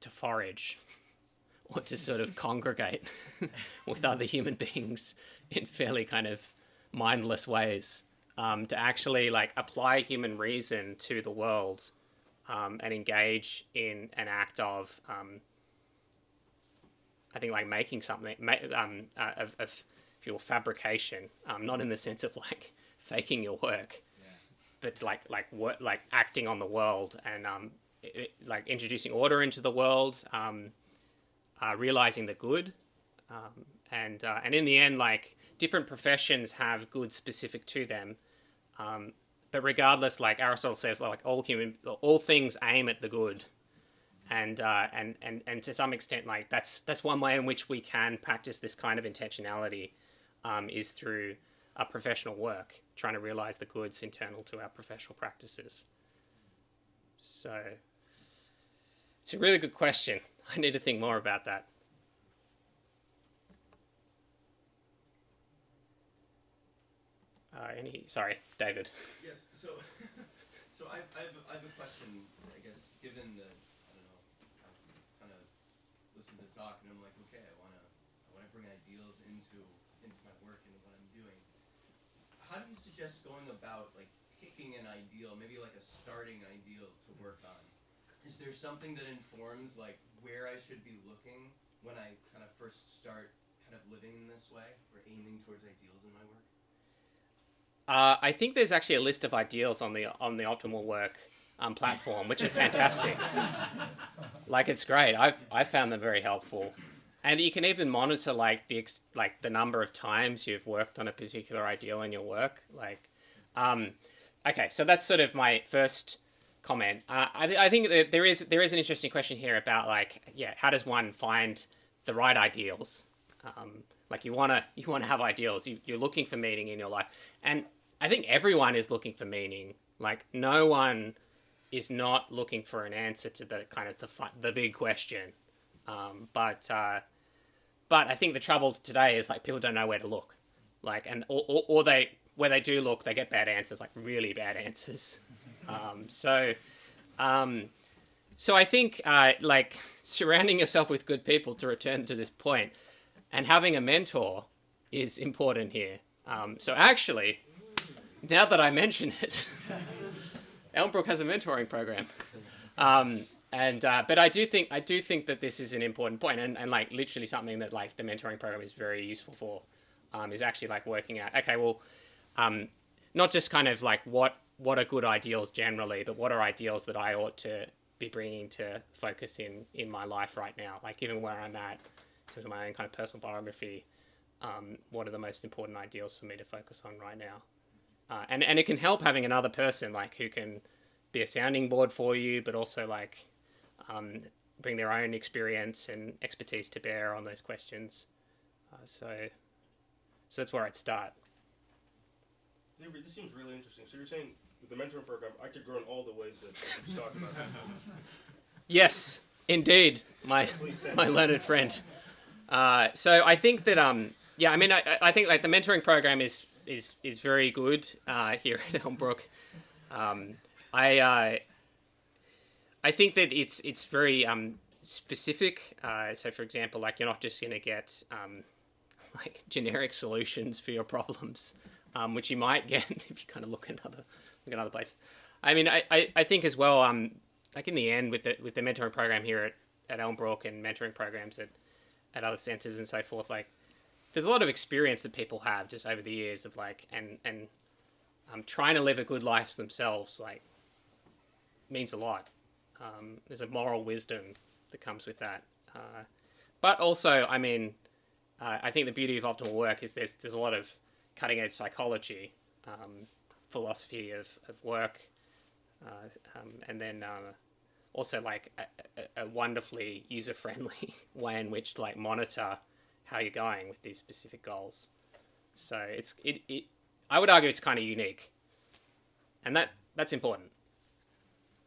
forage or to sort of congregate with other human beings in fairly kind of mindless ways, to actually like apply human reason to the world. And engage in an act of, I think, like making something, of if you will, fabrication, not in the sense of like faking your work, but like acting on the world and like introducing order into the world, realizing the good, and in the end, like different professions have good specific to them. But regardless, like Aristotle says, like all things aim at the good, and to some extent, like that's one way in which we can practice this kind of intentionality, is through our professional work, trying to realize the goods internal to our professional practices. So it's a really good question. I need to think more about that. Sorry, David. Yes. So I have a question. I guess given the kind of listen to talk and I'm like, okay, I want to bring ideals into my work and what I'm doing. How do you suggest going about like picking an ideal, maybe like a starting ideal to work on? Is there something that informs like where I should be looking when I kind of first start kind of living in this way or aiming towards ideals in my work? I think there's actually a list of ideals on the OptimalWork platform, which are fantastic. Like it's great. I've found them very helpful, and you can even monitor like the number of times you've worked on a particular ideal in your work. Like, okay, so that's sort of my first comment. I think that there is an interesting question here about like, how does one find the right ideals? Like you wanna have ideals. You're looking for meaning in your life, and I think everyone is looking for meaning. Like no one is not looking for an answer to the kind of the big question. But I think the trouble today is like people don't know where to look. Like or where they do look, they get bad answers, like really bad answers. So So I think like surrounding yourself with good people, to return to this point, and having a mentor is important here. So actually, now that I mention it, Elmbrook has a mentoring program. But I do think that this is an important point, and like literally something that like the mentoring program is very useful for, is actually like working out, okay, well, not just kind of like what are good ideals generally, but what are ideals that I ought to be bringing to focus in my life right now, like given where I'm at, in terms of my own kind of personal biography, what are the most important ideals for me to focus on right now, and it can help having another person like who can be a sounding board for you, but also like bring their own experience and expertise to bear on those questions. So that's where I'd start. Xavier, this seems really interesting. So you're saying with the mentoring program, I could grow in all the ways that you're talking about. Yes, indeed, my learned friend. So I think that I think like the mentoring program is very good here at Elmbrook. I think that it's very specific. So for example, like you're not just going to get like generic solutions for your problems, which you might get if you kind of look at other places. I mean, I think as well, like in the end with the mentoring program here at Elmbrook and mentoring programs at other centers and so forth, like there's a lot of experience that people have just over the years of like and trying to live a good life themselves, like means a lot. There's a moral wisdom that comes with that. But also, I mean, I think the beauty of optimal work is there's a lot of cutting edge psychology, philosophy of work, and then also like a wonderfully user-friendly way in which to like monitor how you're going with these specific goals. So I would argue it's kind of unique, and that's important.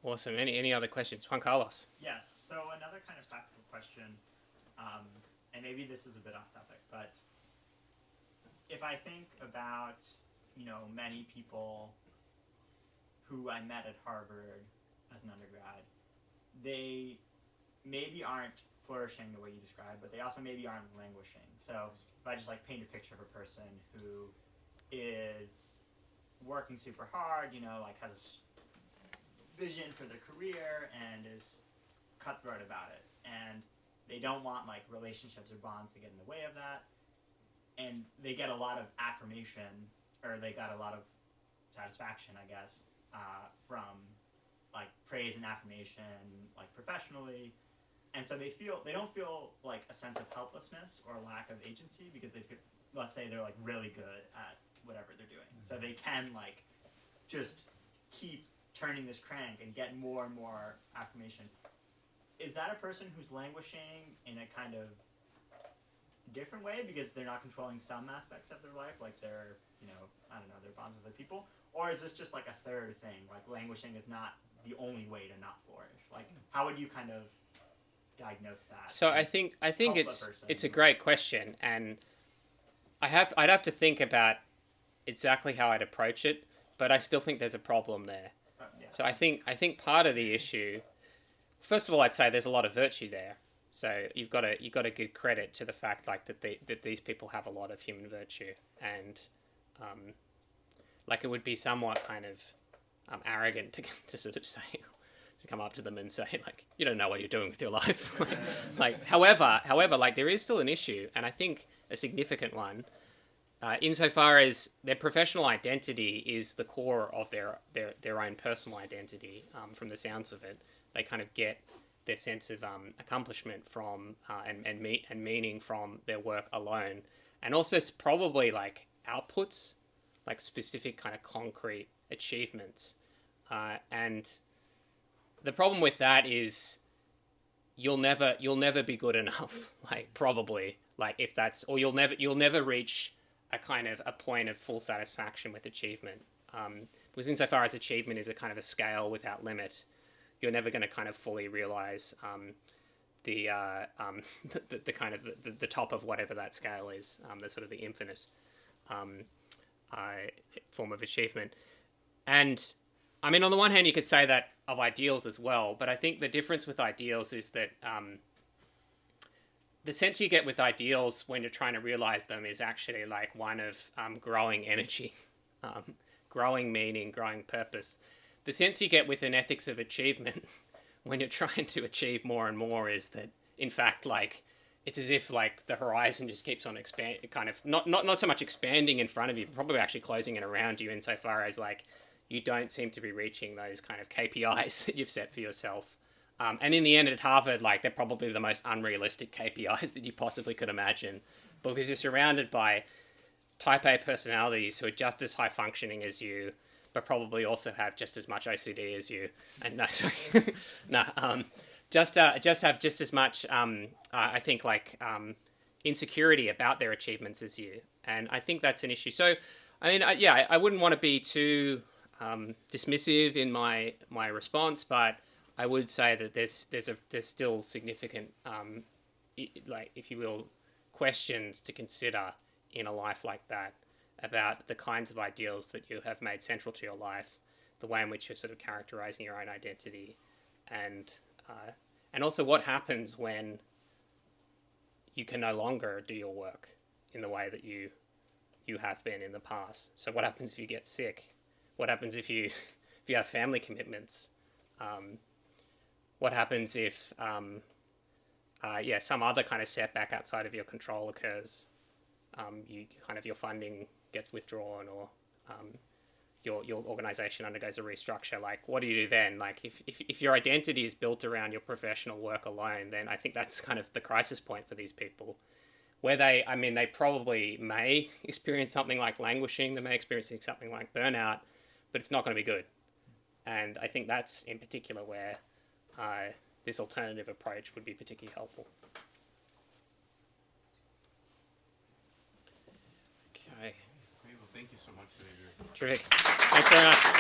Awesome. Any other questions? Juan Carlos. Yes. So another kind of practical question, and maybe this is a bit off topic, but if I think about, many people who I met at Harvard as an undergrad, they maybe aren't flourishing the way you described, but they also maybe aren't languishing. So if I just like paint a picture of a person who is working super hard, like has vision for their career and is cutthroat about it, and they don't want like relationships or bonds to get in the way of that, and they get a lot of affirmation, or they got a lot of satisfaction, I guess, from like praise and affirmation, like professionally, and so they don't feel like a sense of helplessness or lack of agency because they feel, let's say they're like really good at whatever they're doing, so they can like just keep turning this crank and get more and more affirmation. Is that a person who's languishing in a kind of different way because they're not controlling some aspects of their life, like their, their bonds with other people? Or is this just like a third thing, like languishing is not the only way to not flourish? Like, how would you kind of diagnose that? So I think it's a great question, and I'd have to think about exactly how I'd approach it, but I still think there's a problem there. So I think part of the issue, first of all, I'd say there's a lot of virtue there. So you've got to give credit to the fact like that these people have a lot of human virtue, and like it would be somewhat kind of arrogant to sort of say, to come up to them and say like, you don't know what you're doing with your life. However, like there is still an issue, and I think a significant one. Insofar as their professional identity is the core of their own personal identity, from the sounds of it, they kind of get their sense of accomplishment from and meaning from their work alone, and also probably like outputs, like specific kind of concrete achievements, and the problem with that is you'll never be good enough, like probably, like if that's, or you'll never reach a kind of a point of full satisfaction with achievement, because insofar as achievement is a kind of a scale without limit, you're never going to kind of fully realize the kind of the top of whatever that scale is, the sort of the infinite form of achievement. And I mean, on the one hand, you could say that of ideals as well, but I think the difference with ideals is that the sense you get with ideals when you're trying to realize them is actually like one of growing energy, growing meaning, growing purpose. The sense you get with an ethics of achievement when you're trying to achieve more and more is that, in fact, like, it's as if like the horizon just keeps on expanding, kind of not so much expanding in front of you, but probably actually closing in around you, insofar as like you don't seem to be reaching those kind of KPIs that you've set for yourself. And in the end, at Harvard, like, they're probably the most unrealistic KPIs that you possibly could imagine, because you're surrounded by type A personalities who are just as high functioning as you, but probably also have just as much OCD as you. And no, sorry, no, just have just as much, I think, like, insecurity about their achievements as you. And I think that's an issue. So, I mean, I wouldn't want to be too dismissive in my response, but I would say that there's still significant, like, if you will, questions to consider in a life like that about the kinds of ideals that you have made central to your life, the way in which you're sort of characterizing your own identity, and also what happens when you can no longer do your work in the way that you have been in the past. So what happens if you get sick? What happens if you have family commitments? What happens if some other kind of setback outside of your control occurs? Your funding gets withdrawn, or your organization undergoes a restructure. Like, what do you do then? Like, if your identity is built around your professional work alone, then I think that's kind of the crisis point for these people, where they probably may experience something like languishing, they may experience something like burnout, but it's not going to be good. And I think that's in particular where this alternative approach would be particularly helpful. Okay. Great. Well, thank you so much, Xavier. Terrific. Thanks very much.